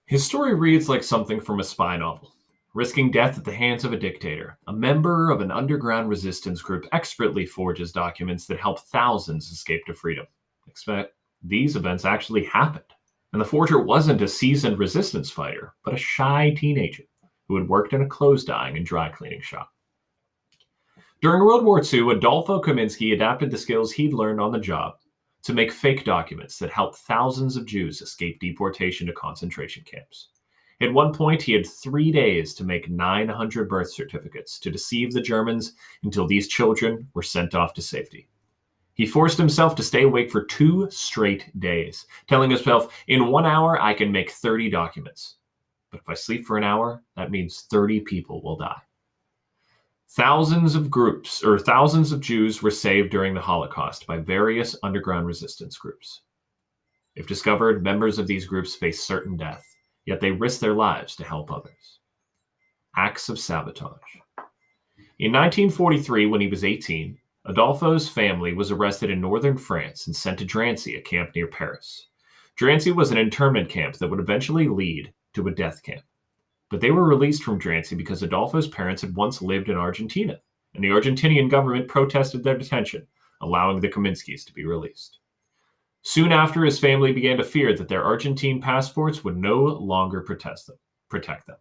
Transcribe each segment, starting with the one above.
His story reads like something from a spy novel. Risking death at the hands of a dictator, a member of an underground resistance group expertly forges documents that help thousands escape to freedom. Expect these events actually happened, and the forger wasn't a seasoned resistance fighter, but a shy teenager who had worked in a clothes dyeing and dry cleaning shop. During World War II, Adolfo Kaminsky adapted the skills he'd learned on the job to make fake documents that helped thousands of Jews escape deportation to concentration camps. At one point, he had 3 days to make 900 birth certificates to deceive the Germans until these children were sent off to safety. He forced himself to stay awake for 2 straight days, telling himself, in 1 hour, I can make 30 documents. But if I sleep for an hour, that means 30 people will die. Thousands of Jews were saved during the Holocaust by various underground resistance groups. If discovered, members of these groups faced certain death, yet they risked their lives to help others. Acts of sabotage. In 1943, when he was 18, Adolfo's family was arrested in northern France and sent to Drancy, a camp near Paris. Drancy was an internment camp that would eventually lead to a death camp. But they were released from Drancy because Adolfo's parents had once lived in Argentina, and the Argentinian government protested their detention, allowing the Kaminskys to be released. Soon after, his family began to fear that their Argentine passports would no longer protect them.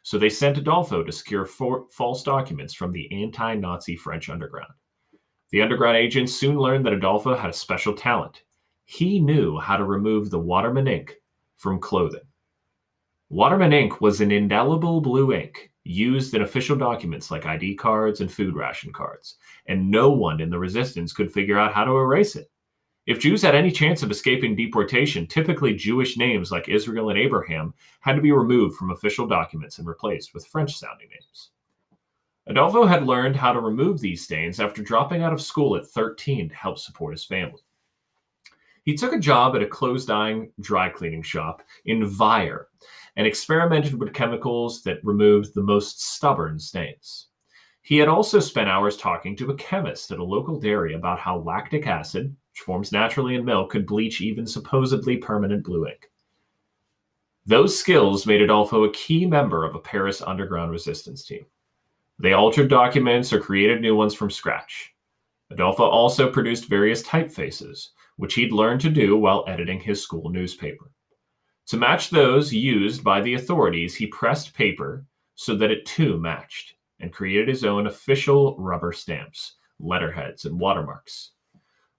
So they sent Adolfo to secure false documents from the anti-Nazi French underground. The underground agents soon learned that Adolfo had a special talent. He knew how to remove the Waterman ink from clothing. Waterman ink was an indelible blue ink used in official documents like ID cards and food ration cards, and no one in the resistance could figure out how to erase it. If Jews had any chance of escaping deportation, typically Jewish names like Israel and Abraham had to be removed from official documents and replaced with French-sounding names. Adolfo had learned how to remove these stains after dropping out of school at 13 to help support his family. He took a job at a clothes-dyeing dry cleaning shop in Vire and experimented with chemicals that removed the most stubborn stains. He had also spent hours talking to a chemist at a local dairy about how lactic acid, which forms naturally in milk, could bleach even supposedly permanent blue ink. Those skills made Adolfo a key member of a Paris underground resistance team. They altered documents or created new ones from scratch. Adolfo also produced various typefaces, which he'd learned to do while editing his school newspaper. To match those used by the authorities, he pressed paper so that it too matched and created his own official rubber stamps, letterheads, and watermarks.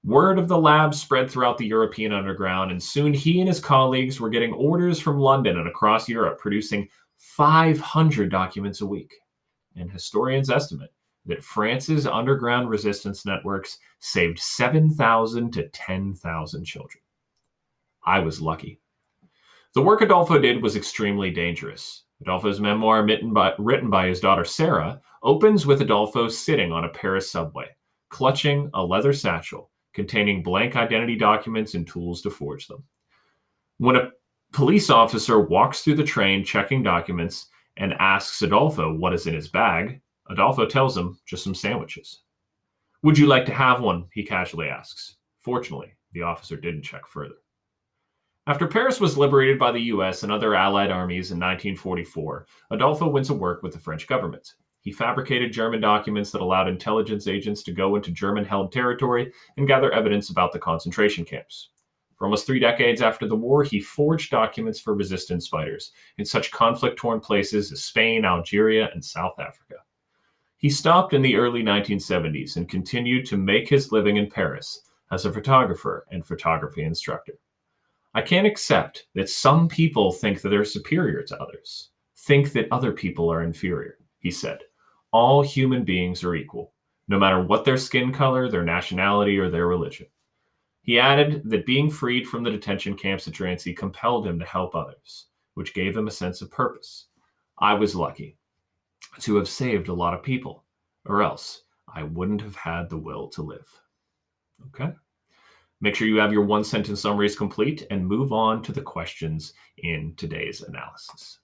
Word of the lab spread throughout the European underground, and soon he and his colleagues were getting orders from London and across Europe, producing 500 documents a week. And historians estimate that France's underground resistance networks saved 7,000 to 10,000 children. I was lucky. The work Adolfo did was extremely dangerous. Adolfo's memoir, written by his daughter Sarah, opens with Adolfo sitting on a Paris subway, clutching a leather satchel containing blank identity documents and tools to forge them. When a police officer walks through the train checking documents and asks Adolfo what is in his bag, Adolfo tells him just some sandwiches. Would you like to have one? He casually asks. Fortunately, the officer didn't check further. After Paris was liberated by the US and other Allied armies in 1944, Adolfo went to work with the French government. He fabricated German documents that allowed intelligence agents to go into German-held territory and gather evidence about the concentration camps. For almost 3 decades after the war, he forged documents for resistance fighters in such conflict-torn places as Spain, Algeria, and South Africa. He stopped in the early 1970s and continued to make his living in Paris as a photographer and photography instructor. I can't accept that some people think that they're superior to others, think that other people are inferior, he said. All human beings are equal, no matter what their skin color, their nationality, or their religion. He added that being freed from the detention camps at Drancy compelled him to help others, which gave him a sense of purpose. I was lucky to have saved a lot of people, or else I wouldn't have had the will to live. Okay? Make sure you have your one-sentence summaries complete and move on to the questions in today's analysis.